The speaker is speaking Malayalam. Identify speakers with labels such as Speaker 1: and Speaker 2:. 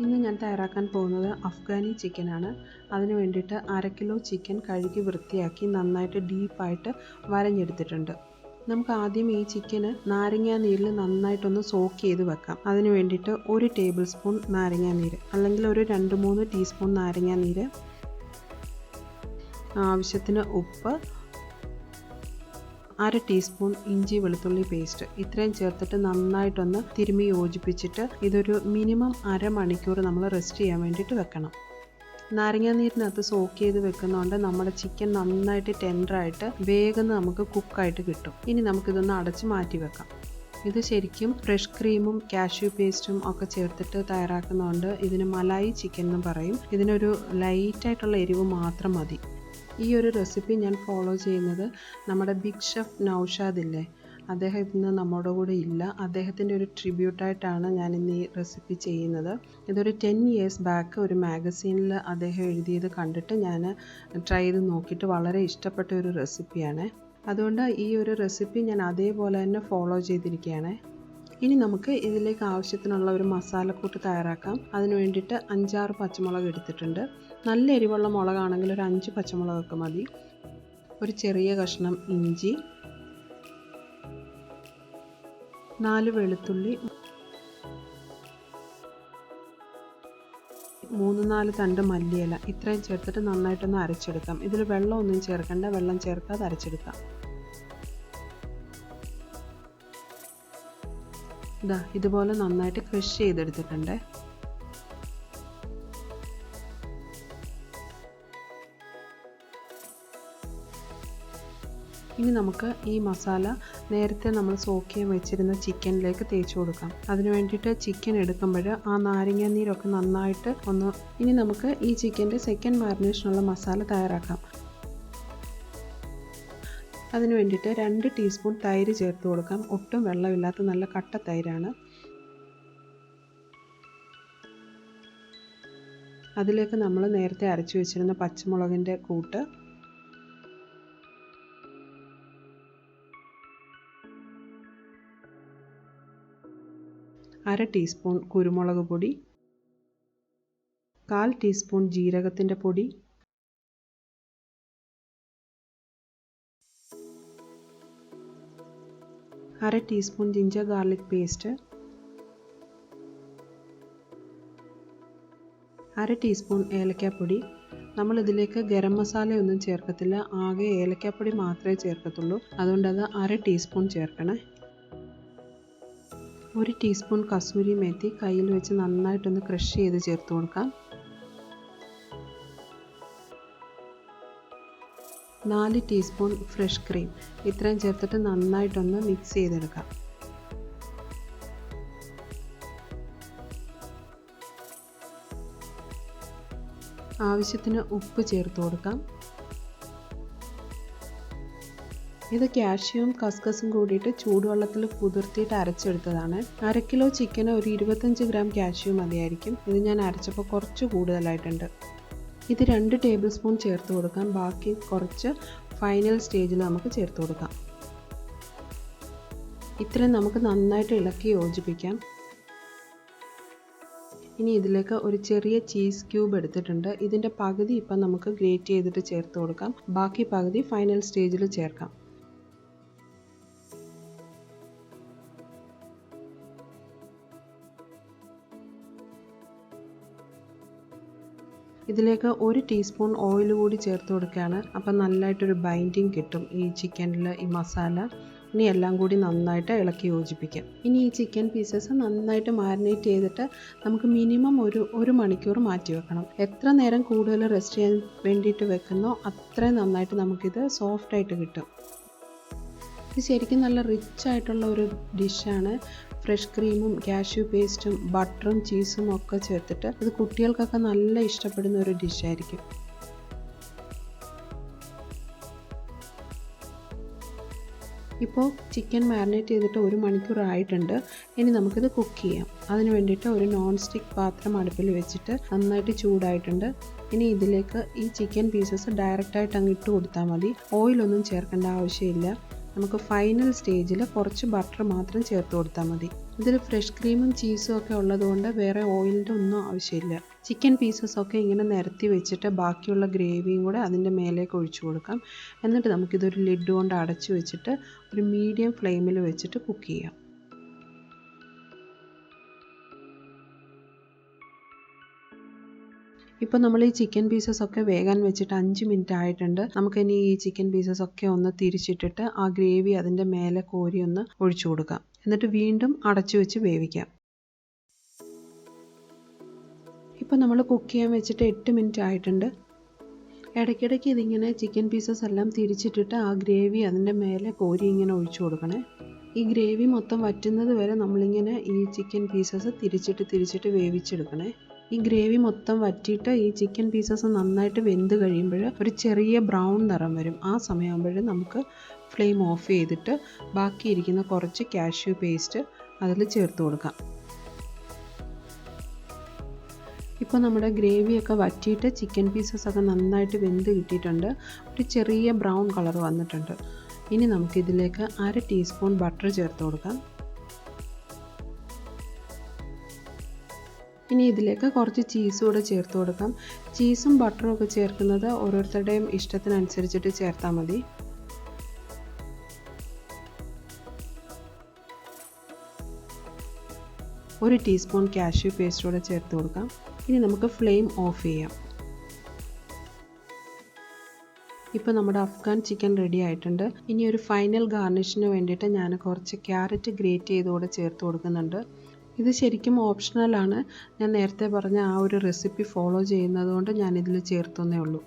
Speaker 1: ഇന്ന് ഞാൻ തയ്യാറാക്കാൻ പോകുന്നത് അഫ്ഗാനി ചിക്കനാണ്. അതിന് വേണ്ടിയിട്ട് 1/2 കിലോ ചിക്കൻ കഴുകി വൃത്തിയാക്കി നന്നായിട്ട് ഡീപ്പായിട്ട് വരഞ്ഞെടുത്തിട്ടുണ്ട്. നമുക്ക് ആദ്യം ഈ ചിക്കന് നാരങ്ങാ നീരിൽ നന്നായിട്ടൊന്ന് സോക്ക് ചെയ്ത് വെക്കാം. അതിന് വേണ്ടിയിട്ട് 1 ടേബിൾ സ്പൂൺ നാരങ്ങാ നീര് അല്ലെങ്കിൽ ഒരു 2-3 ടീസ്പൂൺ നാരങ്ങാ നീര്, ആവശ്യത്തിന് ഉപ്പ്, 1/2 ടീസ്പൂൺ ഇഞ്ചി വെളുത്തുള്ളി പേസ്റ്റ് ഇത്രയും ചേർത്തിട്ട് നന്നായിട്ടൊന്ന് തിരുമ്മി യോജിപ്പിച്ചിട്ട് ഇതൊരു മിനിമം അരമണിക്കൂർ നമ്മൾ റെസ്റ്റ് ചെയ്യാൻ വേണ്ടിയിട്ട് വെക്കണം. നാരങ്ങാ നീരിനകത്ത് സോക്ക് ചെയ്ത് വെക്കുന്നതുകൊണ്ട് നമ്മുടെ ചിക്കൻ നന്നായിട്ട് ടെൻഡറായിട്ട് വേഗം നമുക്ക് കുക്കായിട്ട് കിട്ടും. ഇനി നമുക്കിതൊന്ന് അടച്ച് മാറ്റി വെക്കാം. ഇത് ശരിക്കും ഫ്രഷ് ക്രീമും കാഷ്യൂ പേസ്റ്റും ഒക്കെ ചേർത്തിട്ട് തയ്യാറാക്കുന്നതുകൊണ്ട് ഇതിന് മലായി ചിക്കൻ എന്ന് പറയും. ഇതിനൊരു ലൈറ്റായിട്ടുള്ള എരിവ് മാത്രം മതി. ഈ ഒരു റെസിപ്പി ഞാൻ ഫോളോ ചെയ്യുന്നത് നമ്മുടെ ബിഗ് ഷെഫ് നൗഷാദ് ഇല്ലേ, അദ്ദേഹം ഇന്ന് നമ്മുടെ കൂടെ ഇല്ല. അദ്ദേഹത്തിൻ്റെ ഒരു ട്രിബ്യൂട്ടായിട്ടാണ് ഞാൻ ഇന്ന് ഈ റെസിപ്പി ചെയ്യുന്നത്. ഇതൊരു 10 ഇയേഴ്സ് ബാക്ക് ഒരു മാഗസീനിൽ അദ്ദേഹം എഴുതിയത് കണ്ടിട്ട് ഞാൻ ട്രൈ ചെയ്ത് നോക്കിയിട്ട് വളരെ ഇഷ്ടപ്പെട്ട ഒരു റെസിപ്പിയാണ്. അതുകൊണ്ട് ഈ ഒരു റെസിപ്പി ഞാൻ അതേപോലെ തന്നെ ഫോളോ ചെയ്തിരിക്കുകയാണ്. ഇനി നമുക്ക് ഇതിലേക്ക് ആവശ്യത്തിനുള്ള ഒരു മസാലക്കൂട്ട് തയ്യാറാക്കാം. അതിന് വേണ്ടിയിട്ട് 5-6 പച്ചമുളക് എടുത്തിട്ടുണ്ട്. നല്ല എരിവുള്ള മുളകാണെങ്കിൽ ഒരു 5 പച്ചമുളകൊക്കെ മതി. ഒരു ചെറിയ കഷ്ണം ഇഞ്ചി, 4 വെളുത്തുള്ളി, 3-4 തണ്ട് മല്ലിയില ഇത്രയും ചേർത്തിട്ട് നന്നായിട്ടൊന്ന് അരച്ചെടുക്കാം. ഇതിൽ വെള്ളമൊന്നും ചേർക്കണ്ട, വെള്ളം ചേർക്കാതെ അരച്ചെടുക്കാം. ഇതുപോലെ നന്നായിട്ട് ക്രഷ് ചെയ്തെടുത്തിട്ടുണ്ട്. ഇനി നമുക്ക് ഈ മസാല നേരത്തെ നമ്മൾ സോക്ക് ചെയ്യാൻ വെച്ചിരുന്ന ചിക്കനിലേക്ക് തേച്ച് കൊടുക്കാം. അതിന് വേണ്ടിയിട്ട് ചിക്കൻ എടുക്കുമ്പോൾ ആ നാരങ്ങ നീരൊക്കെ നന്നായിട്ട് ഇനി നമുക്ക് ഈ ചിക്കൻ്റെ സെക്കൻഡ് മാരിനേഷനുള്ള മസാല തയ്യാറാക്കാം. അതിന് വേണ്ടിയിട്ട് 2 ടീസ്പൂൺ തൈര് ചേർത്ത് കൊടുക്കാം. ഒട്ടും വെള്ളമില്ലാത്ത നല്ല കട്ട തൈരാണ്. അതിലേക്ക് നമ്മൾ നേരത്തെ അരച്ചു വെച്ചിരുന്ന പച്ചമുളകിൻ്റെ കൂട്ട്, അര ടീസ്പൂൺ കുരുമുളക് പൊടി, 1/4 ടീസ്പൂൺ ജീരകത്തിൻ്റെ പൊടി, അര teaspoon ginger garlic paste, 1/2 teaspoon ഏലക്കാപ്പൊടി. നമ്മളിതിലേക്ക് ഗരം മസാലയൊന്നും ചേർക്കത്തില്ല, ആകെ ഏലക്കാപ്പൊടി മാത്രമേ ചേർക്കത്തുള്ളൂ. അതുകൊണ്ട് അത് 1/2 ടീസ്പൂൺ ചേർക്കണേ. 1 ടീസ്പൂൺ കസൂരി മെത്തി കയ്യിൽ വെച്ച് നന്നായിട്ടൊന്ന് ക്രഷ് ചെയ്ത് ചേർത്ത് കൊടുക്കാം. 4 ടീസ്പൂൺ ഫ്രഷ് ക്രീം ഇത്രയും ചേർത്തിട്ട് നന്നായിട്ടൊന്ന് മിക്സ് ചെയ്തെടുക്കാം. ആവശ്യത്തിന് ഉപ്പ് ചേർത്ത് കൊടുക്കാം. ഇത് കാഷ്യൂവും കസ്കസും കൂടിയിട്ട് ചൂടുവെള്ളത്തിൽ കുതിർത്തിയിട്ട് അരച്ചെടുത്തതാണ്. 1/2 കിലോ ചിക്കന് ഒരു 25 ഗ്രാം കാഷ്യൂ മതിയായിരിക്കും. ഇത് ഞാൻ അരച്ചപ്പോൾ കുറച്ച് കൂടുതലായിട്ടുണ്ട്. ഇത് 2 ടേബിൾ സ്പൂൺ ചേർത്ത് കൊടുക്കാം. ബാക്കി കുറച്ച് ഫൈനൽ സ്റ്റേജിൽ നമുക്ക് ചേർത്ത് കൊടുക്കാം. ഇത്രയും നമുക്ക് നന്നായിട്ട് ഇളക്കി യോജിപ്പിക്കാം. ഇനി ഇതിലേക്ക് ഒരു ചെറിയ ചീസ് ക്യൂബ് എടുത്തിട്ടുണ്ട്. ഇതിൻ്റെ പകുതി ഇപ്പം നമുക്ക് ഗ്രേറ്റ് ചെയ്തിട്ട് ചേർത്ത് കൊടുക്കാം. ബാക്കി പകുതി ഫൈനൽ സ്റ്റേജിൽ ചേർക്കാം. ഇതിലേക്ക് 1 ടീസ്പൂൺ ഓയിൽ കൂടി ചേർത്ത് കൊടുക്കുകയാണ്. അപ്പം നല്ലതായിട്ടൊരു ബൈൻഡിങ് കിട്ടും ഈ ചിക്കനിൽ ഈ മസാല. ഇനി എല്ലാം കൂടി നന്നായിട്ട് ഇളക്കി യോജിപ്പിക്കാം. ഇനി ഈ ചിക്കൻ പീസസ് നന്നായിട്ട് മാരിനേറ്റ് ചെയ്തിട്ട് നമുക്ക് മിനിമം ഒരു മണിക്കൂർ മാറ്റി വെക്കണം. എത്ര നേരം കൂടുതൽ റെസ്റ്റ് ചെയ്യാൻ വേണ്ടിയിട്ട് വെക്കുന്നോ അത്രയും നന്നായിട്ട് നമുക്കിത് സോഫ്റ്റായിട്ട് കിട്ടും. ഇത് ശരിക്കും നല്ല റിച്ച് ആയിട്ടുള്ള ഒരു ഡിഷാണ്. ഫ്രഷ് ക്രീമും കാഷ്യൂ പേസ്റ്റും ബട്ടറും ചീസും ഒക്കെ ചേർത്തിട്ട് ഇത് കുട്ടികൾക്കൊക്കെ നല്ല ഇഷ്ടപ്പെടുന്ന ഒരു ഡിഷായിരിക്കും. ഇപ്പോൾ ചിക്കൻ മാരിനേറ്റ് ചെയ്തിട്ട് 1 മണിക്കൂർ ആയിട്ടുണ്ട്. ഇനി നമുക്കിത് കുക്ക് ചെയ്യാം. അതിന് വേണ്ടിയിട്ട് ഒരു നോൺ സ്റ്റിക്ക് പാത്രം അടുപ്പിൽ വെച്ചിട്ട് നന്നായിട്ട് ചൂടായിട്ടുണ്ട്. ഇനി ഇതിലേക്ക് ഈ ചിക്കൻ പീസസ് ഡയറക്റ്റായിട്ട് അങ്ങ് ഇട്ട് കൊടുത്താൽ മതി. ഓയിലൊന്നും ചേർക്കേണ്ട ആവശ്യമില്ല. നമുക്ക് ഫൈനൽ സ്റ്റേജിൽ കുറച്ച് ബട്ടർ മാത്രം ചേർത്ത് കൊടുത്താൽ മതി. ഇതിൽ ഫ്രഷ് ക്രീമും ചീസും ഒക്കെ ഉള്ളതുകൊണ്ട് വേറെ ഓയിലിൻ്റെ ഒന്നും ആവശ്യമില്ല. ചിക്കൻ പീസസൊക്കെ ഇങ്ങനെ നിരത്തി വെച്ചിട്ട് ബാക്കിയുള്ള ഗ്രേവിയും കൂടെ അതിൻ്റെ മേലേക്ക് ഒഴിച്ചു കൊടുക്കാം. എന്നിട്ട് നമുക്കിതൊരു ലിഡ് കൊണ്ട് അടച്ചു വെച്ചിട്ട് ഒരു മീഡിയം ഫ്ലെയിമിൽ വെച്ചിട്ട് കുക്ക് ചെയ്യാം. ഇപ്പോൾ നമ്മൾ ഈ ചിക്കൻ പീസസൊക്കെ വേകാൻ വെച്ചിട്ട് 5 മിനിറ്റ് ആയിട്ടുണ്ട്. നമുക്കിനി ഈ ചിക്കൻ പീസസൊക്കെ ഒന്ന് തിരിച്ചിട്ടിട്ട് ആ ഗ്രേവി അതിൻ്റെ മേലെ കോരി ഒന്ന് ഒഴിച്ചു കൊടുക്കാം. എന്നിട്ട് വീണ്ടും അടച്ചു വെച്ച് വേവിക്കാം. ഇപ്പോൾ നമ്മൾ കുക്ക് ചെയ്യാൻ വെച്ചിട്ട് 8 മിനിറ്റ് ആയിട്ടുണ്ട്. ഇടയ്ക്കിടയ്ക്ക് ഇതിങ്ങനെ ചിക്കൻ പീസസ് എല്ലാം തിരിച്ചിട്ടിട്ട് ആ ഗ്രേവി അതിൻ്റെ മേലെ കോരി ഇങ്ങനെ ഒഴിച്ചു കൊടുക്കണേ. ഈ ഗ്രേവി മൊത്തം വറ്റുന്നത് വരെ നമ്മളിങ്ങനെ ഈ ചിക്കൻ പീസസ് തിരിച്ചിട്ട് വേവിച്ചെടുക്കണേ. ഈ ഗ്രേവി മൊത്തം വറ്റിയിട്ട് ഈ ചിക്കൻ പീസസ് നന്നായിട്ട് വെന്ത് കഴിയുമ്പോൾ ഒരു ചെറിയ ബ്രൗൺ നിറം വരും. ആ സമയമാകുമ്പോൾ നമുക്ക് ഫ്ലെയിം ഓഫ് ചെയ്തിട്ട് ബാക്കിയിരിക്കുന്ന കുറച്ച് കാഷ്യൂ പേസ്റ്റ് അതിൽ ചേർത്ത് കൊടുക്കാം. ഇപ്പോൾ നമ്മുടെ ഗ്രേവിയൊക്കെ വറ്റിയിട്ട് ചിക്കൻ പീസസൊക്കെ നന്നായിട്ട് വെന്ത് കിട്ടിയിട്ടുണ്ട്. ഒരു ചെറിയ ബ്രൗൺ കളർ വന്നിട്ടുണ്ട്. ഇനി നമുക്കിതിലേക്ക് 1/2 ടീസ്പൂൺ ബട്ടർ ചേർത്ത് കൊടുക്കാം. ഇനി ഇതിലേക്ക് കുറച്ച് ചീസ് കൂടെ ചേർത്ത് കൊടുക്കാം. ചീസും ബട്ടറും ഒക്കെ ചേർക്കുന്നത് ഓരോരുത്തരുടെയും ഇഷ്ടത്തിനനുസരിച്ചിട്ട് ചേർത്താൽ മതി. ഒരു ടീസ്പൂൺ കാഷ്യൂ പേസ്റ്റ് കൂടെ ചേർത്ത് കൊടുക്കാം. ഇനി നമുക്ക് ഫ്ലെയിം ഓഫ് ചെയ്യാം. ഇപ്പോൾ നമ്മുടെ അഫ്ഗാൻ ചിക്കൻ റെഡി ആയിട്ടുണ്ട്. ഇനി ഒരു ഫൈനൽ ഗാർണിഷിന് വേണ്ടിയിട്ട് ഞാൻ കുറച്ച് ക്യാരറ്റ് ഗ്രേറ്റ് ചെയ്തുകൂടെ ചേർത്ത് കൊടുക്കുന്നുണ്ട്. ഇത് ശരിക്കും ഓപ്ഷണലാണ്. ഞാൻ നേരത്തെ പറഞ്ഞ ആ ഒരു റെസിപ്പി ഫോളോ ചെയ്യുന്നത് കൊണ്ട് ഞാനിതിൽ ചേർത്തന്നേ ഉള്ളൂ.